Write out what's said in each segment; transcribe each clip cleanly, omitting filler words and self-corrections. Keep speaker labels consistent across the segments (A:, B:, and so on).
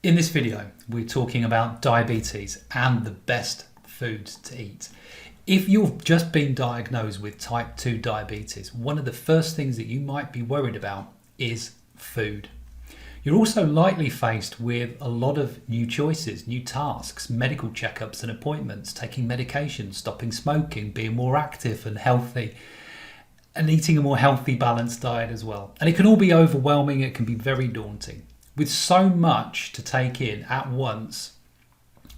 A: In this video, we're talking about diabetes and the best foods to eat. If you've just been diagnosed with type 2 diabetes, one of the first things that you might be worried about is food. You're also likely faced with a lot of new choices, new tasks, medical checkups and appointments, taking medication, stopping smoking, being more active and healthy, and eating a more healthy, balanced diet as well. And it can all be overwhelming, it can be very daunting. With so much to take in at once,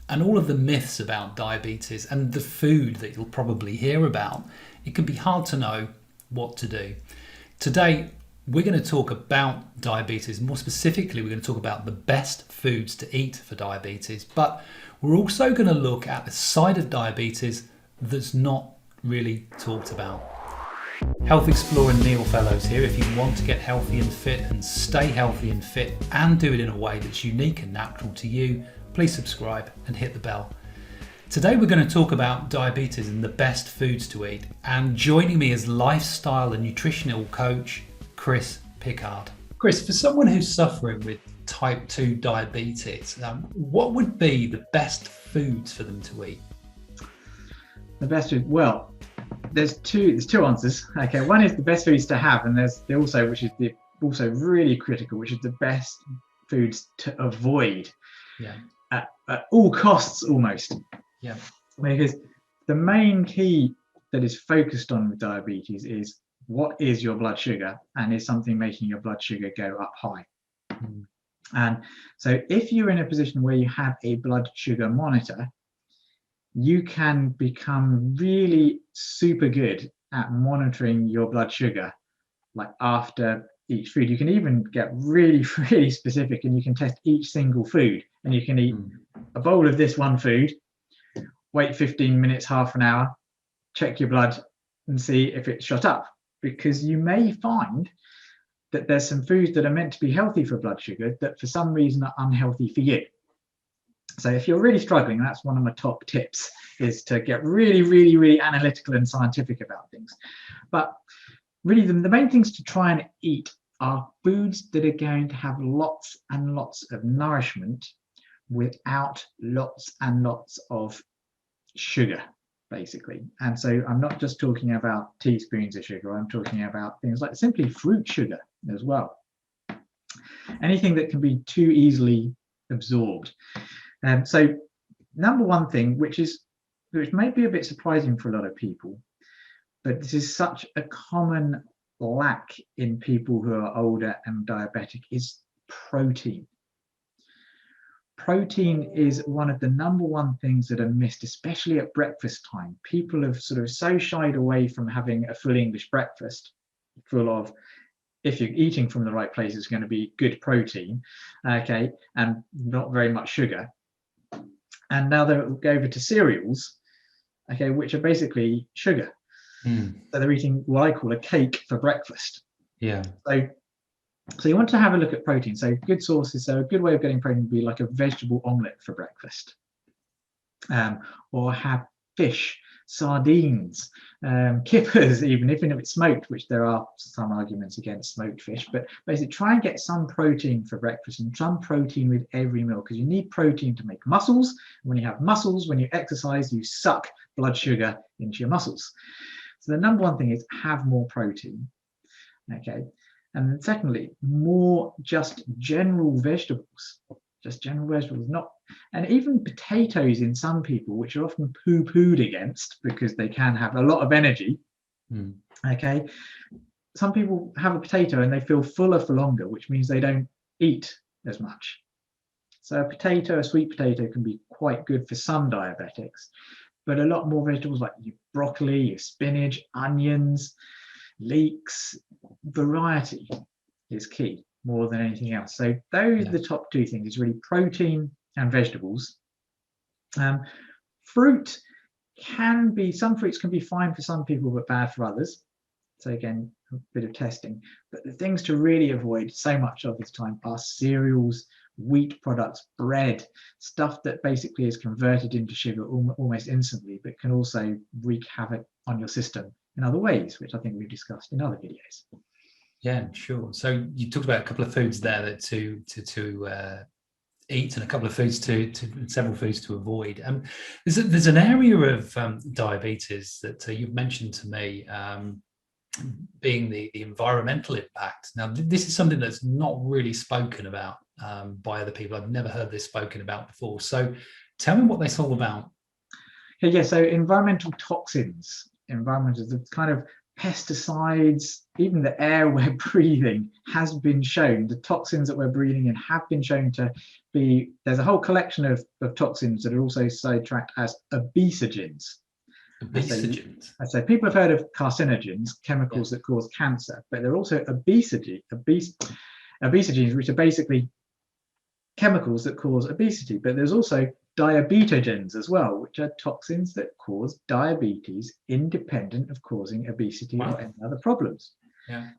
A: and all of the myths about diabetes and the food that you'll probably hear about, it can be hard to know what to do. Today, we're going to talk about diabetes. More specifically, we're going to talk about the best foods to eat for diabetes, but we're also going to look at the side of diabetes that's not really talked about. Health Explorer Neil Fellows here. If you want to get healthy and fit and stay healthy and fit and do it in a way that's unique and natural to you, please subscribe and hit the bell. Today we're going to talk about diabetes and the best foods to eat, and joining me is lifestyle and nutritional coach Chris Pickard. Chris, for someone who's suffering with type 2 diabetes, what would be the best foods for them to eat?
B: The best food, well, there's two answers. Okay, one is the best foods to have, and there's also, which is also really critical, which is the best foods to avoid.
A: Yeah.
B: At all costs, almost.
A: Yeah.
B: Because the main key that is focused on with diabetes is what is your blood sugar, and is something making your blood sugar go up high. And so if you're in a position where you have a blood sugar monitor, you can become really super good at monitoring your blood sugar, like after each food. You can even get really, really specific, and you can test each single food, and you can eat a bowl of this one food, wait 15 minutes, half an hour, check your blood and see if it's shot up, because you may find that there's some foods that are meant to be healthy for blood sugar that for some reason are unhealthy for you. So if you're really struggling, that's one of my top tips, is to get really, really, really analytical and scientific about things. But really the main things to try and eat are foods that are going to have lots and lots of nourishment without lots and lots of sugar, basically. And so I'm not just talking about teaspoons of sugar, I'm talking about things like simply fruit sugar as well. Anything that can be too easily absorbed. So number one thing, which may be a bit surprising for a lot of people, but this is such a common lack in people who are older and diabetic, is protein. Protein is one of the number one things that are missed, especially at breakfast time. People have sort of so shied away from having a full English breakfast full of, if you're eating from the right place, it's going to be good protein, okay, and not very much sugar. And now they'll go over to cereals, okay, which are basically sugar. So they're eating what I call a cake for breakfast.
A: Yeah.
B: So you want to have a look at protein. So good sources. So a good way of getting protein would be like a vegetable omelette for breakfast, or have fish, sardines, kippers, even if it's smoked, which there are some arguments against smoked fish, but basically try and get some protein for breakfast, and some protein with every meal, because you need protein to make muscles. When you have muscles, when you exercise, you suck blood sugar into your muscles. So the number one thing is have more protein, okay? And secondly, more just general vegetables, not, and even potatoes in some people, which are often poo-pooed against because they can have a lot of energy. Okay, some people have a potato and they feel fuller for longer, which means they don't eat as much. So a sweet potato, can be quite good for some diabetics, but a lot more vegetables like your broccoli, your spinach, onions, leeks, variety is key more than anything else. So those are the top two things, is really protein and vegetables. Some fruits can be fine for some people but bad for others. So again, a bit of testing. But the things to really avoid so much of this time are cereals, wheat products, bread, stuff that basically is converted into sugar almost instantly, but can also wreak havoc on your system in other ways, which I think we've discussed in other videos.
A: Yeah, sure. So you talked about a couple of foods there that to eat and a couple of foods to several foods to avoid. There's an area of diabetes that you've mentioned to me, being the environmental impact. Now, this is something that's not really spoken about by other people. I've never heard this spoken about before. So tell me what that's all about.
B: Yeah, so environmental toxins, the kind of pesticides, even the air we're breathing has been shown, the toxins that we're breathing in have been shown to be, there's a whole collection of toxins that are also sidetracked as obesogens.
A: Obesogens.
B: So people have heard of carcinogens, chemicals that cause cancer, but they're also obesogens, which are basically chemicals that cause obesity. But there's also diabetogens as well, which are toxins that cause diabetes independent of causing obesity or any other problems.
A: Yeah.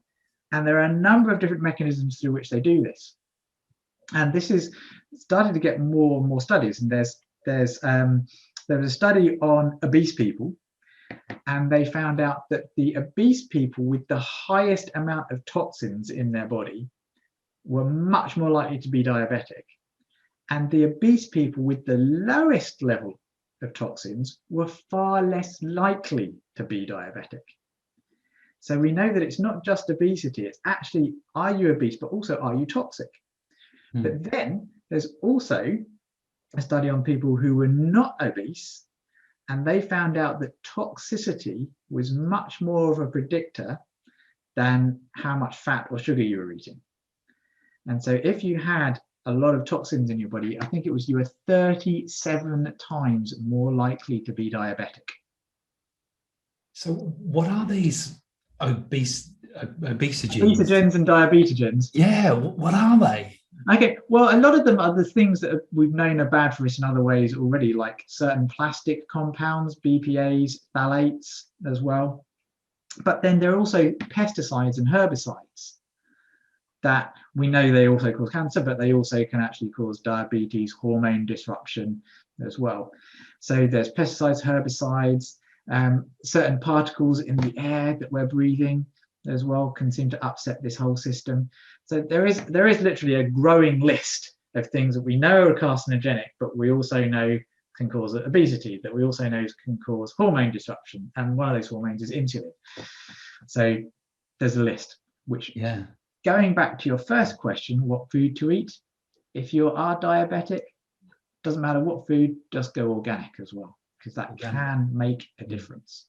A: And
B: there are a number of different mechanisms through which they do this. And this is starting to get more and more studies. And there was a study on obese people, and they found out that the obese people with the highest amount of toxins in their body were much more likely to be diabetic. And the obese people with the lowest level of toxins were far less likely to be diabetic. So we know that it's not just obesity, it's actually, are you obese, but also, are you toxic? But then there's also a study on people who were not obese, and they found out that toxicity was much more of a predictor than how much fat or sugar you were eating. And so if you had a lot of toxins in your body, I think it was you were 37 times more likely to be diabetic.
A: So what are these obesogens?
B: Obesogens and diabetogens.
A: Yeah, what are they?
B: Okay, well, a lot of them are the things that we've known are bad for us in other ways already, like certain plastic compounds, BPAs, phthalates as well. But then there are also pesticides and herbicides that we know they also cause cancer, but they also can actually cause diabetes, hormone disruption as well. So there's pesticides, herbicides, certain particles in the air that we're breathing as well can seem to upset this whole system. So there is literally a growing list of things that we know are carcinogenic, but we also know can cause obesity, that we also know can cause hormone disruption, and one of those hormones is insulin. So there's a list, which, going back to your first question, what food to eat, if you are diabetic, doesn't matter what food, just go organic as well, because that can make a difference.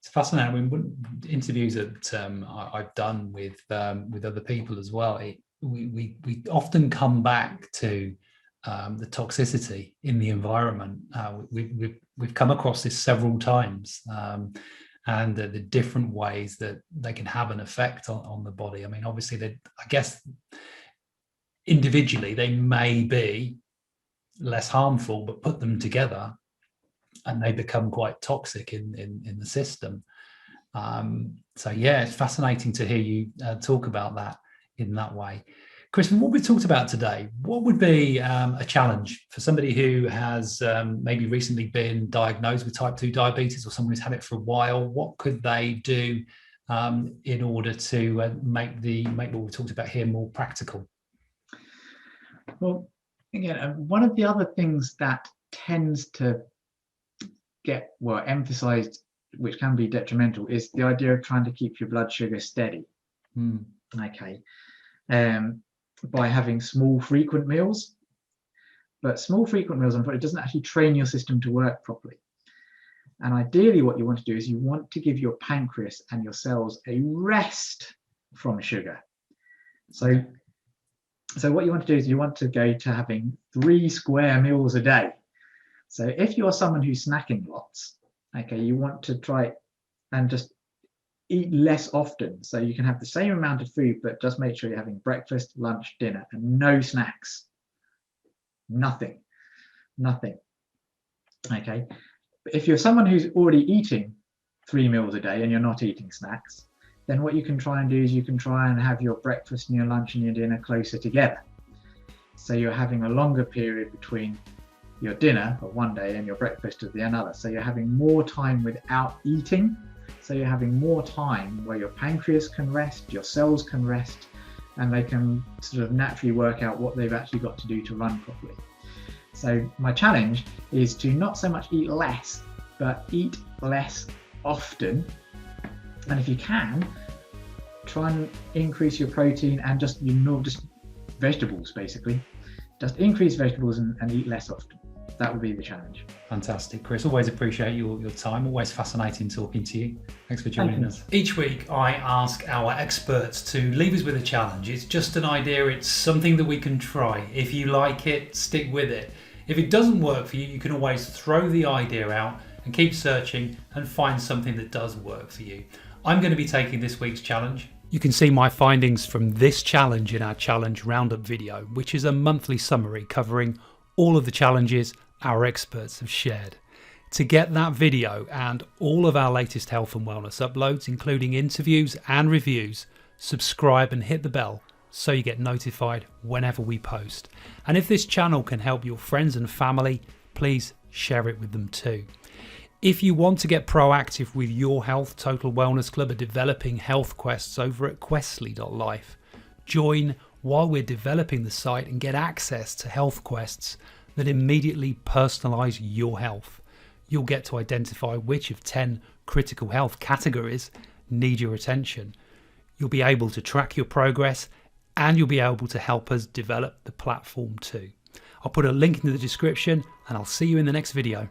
A: It's fascinating. I mean, interviews that I've done with other people as well, we often come back to the toxicity in the environment. We've come across this several times, and the different ways that they can have an effect on the body. I mean, obviously, I guess individually they may be less harmful, but put them together and they become quite toxic in the system. So yeah, it's fascinating to hear you talk about that in that way. Chris, from what we talked about today, what would be a challenge for somebody who has maybe recently been diagnosed with type 2 diabetes, or someone who's had it for a while? What could they do in order to make what we talked about here more practical?
B: Well, again, one of the other things that tends to get emphasized, which can be detrimental, is the idea of trying to keep your blood sugar steady. Okay, by having small frequent meals, but small frequent meals, it doesn't actually train your system to work properly. And ideally what you want to do is you want to give your pancreas and your cells a rest from sugar. So what you want to do is you want to go to having 3 square meals a day. So if you're someone who's snacking lots, okay, you want to try and just eat less often. So you can have the same amount of food, but just make sure you're having breakfast, lunch, dinner, and no snacks. Nothing. Okay. But if you're someone who's already eating 3 meals a day and you're not eating snacks, then what you can try and do is you can try and have your breakfast and your lunch and your dinner closer together. So you're having a longer period between your dinner of one day and your breakfast of the another. So you're having more time without eating. So you're having more time where your pancreas can rest, your cells can rest, and they can sort of naturally work out what they've actually got to do to run properly. So my challenge is to not so much eat less, but eat less often. And if you can, try and increase your protein and just vegetables, basically. Just increase vegetables and eat less often. That would be the challenge.
A: Fantastic, Chris. Always appreciate your time. Always fascinating talking to you. Thanks for joining us. Each week I ask our experts to leave us with a challenge. It's just an idea. It's something that we can try. If you like it, stick with it. If it doesn't work for you, you can always throw the idea out and keep searching and find something that does work for you. I'm going to be taking this week's challenge. You can see my findings from this challenge in our challenge roundup video, which is a monthly summary covering all of the challenges our experts have shared. To get that video and all of our latest health and wellness uploads, including interviews and reviews, subscribe and hit the bell so you get notified whenever we post. And if this channel can help your friends and family, please share it with them too. If you want to get proactive with your health, Total Wellness Club are developing health quests over at questly.life. Join while we're developing the site and get access to health quests that immediately personalise your health. You'll get to identify which of 10 critical health categories need your attention. You'll be able to track your progress and you'll be able to help us develop the platform too. I'll put a link in the description and I'll see you in the next video.